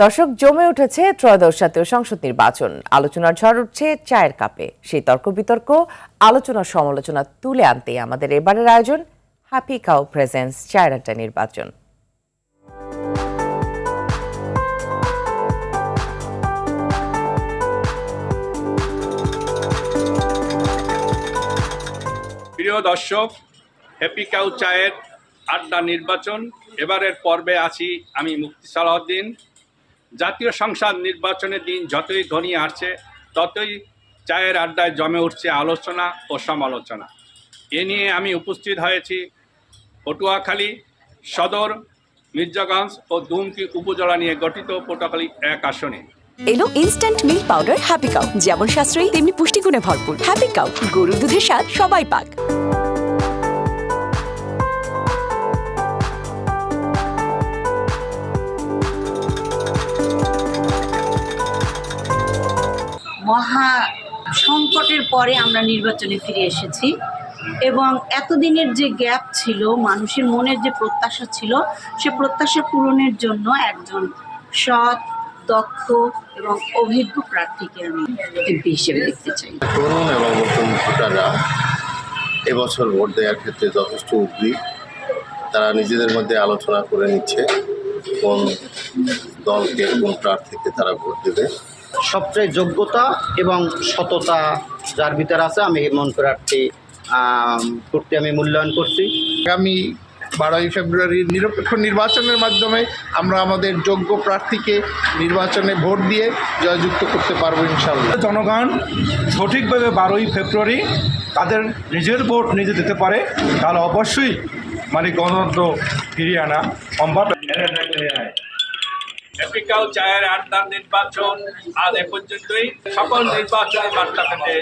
দর্শক, জমে উঠেছে ত্রয়োদশ জাতীয় সংসদ নির্বাচন। আলোচনার ঝড় উঠছে চায়ের কাপে। সেই তর্ক বিতর্ক, আলোচনা সমালোচনা তুলে আনতে আমাদের এবারের আয়োজন হ্যাপি কাউ প্রেজেন্টস চায়ের আড্ডা নির্বাচন। প্রিয় দর্শক, হ্যাপি কাউ চায়ের আড্ডা নির্বাচন এবারের পর্বে আছি আমি মুফতি সালাউদ্দিন। জাতীয় সংসদ নির্বাচনের দিন যতই ঘনিয়ে আসছে ততই চায়ের আড্ডায় জমে উঠছে আলোচনা ও সমালোচনা। এ নিয়ে আমি উপস্থিত হয়েছি পটুয়াখালী সদর, মির্জাগঞ্জ ও দুমকি উপজেলা নিয়ে গঠিত পটুয়াখালী 1 আসনে। এলো instant milk powder happy cow, যেমন সাশ্রয়ী তেমনি পুষ্টিগুণে ভরপুর। হ্যাপি কাউ, গরুর দুধের স্বাদ সবাই পাক। মহা সংকটের পরে আমরা নির্বাচনে ফিরে এসেছি এবং এতদিনের যে গ্যাপ ছিল, মানুষের মনের যে প্রত্যাশা ছিল, সে প্রত্যাশা পূরণের জন্য একজন সৎ, দক্ষ এবং অভিজ্ঞ প্রার্থীকে আমি এমপি হিসেবে দেখতে চাই। তরুণ এবং নতুন ভোটাররা এবছর ভোট দেওয়ার ক্ষেত্রে যথেষ্ট উদ্গ্রীব। তারা নিজেদের মধ্যে আলোচনা করে নিচ্ছে কোন দলকে, কোন প্রার্থীকে তারা ভোট দেবে। সবচেয়ে যোগ্যতা এবং সততা যার ভিতরে আছে, আমি এমন প্রার্থী করতে আমি মূল্যায়ন করছি। আগামী 12ই ফেব্রুয়ারির নিরপেক্ষ নির্বাচনের মাধ্যমে আমরা আমাদের যোগ্য প্রার্থীকে নির্বাচনে ভোট দিয়ে জয়যুক্ত করতে পারবো ইনশাআল্লাহ। জনগণ সঠিকভাবে 12ই ফেব্রুয়ারি তাদের নিজের ভোট নিজে দিতে পারে, তাহলে অবশ্যই গণতন্ত্র ফিরিয়ে আনা সম্ভব। হ্যাপি কাউ চায়ের আড্ডা নির্বাচন আজ এ পর্যন্তই। সকল নির্বাচনী বার্তা পেতে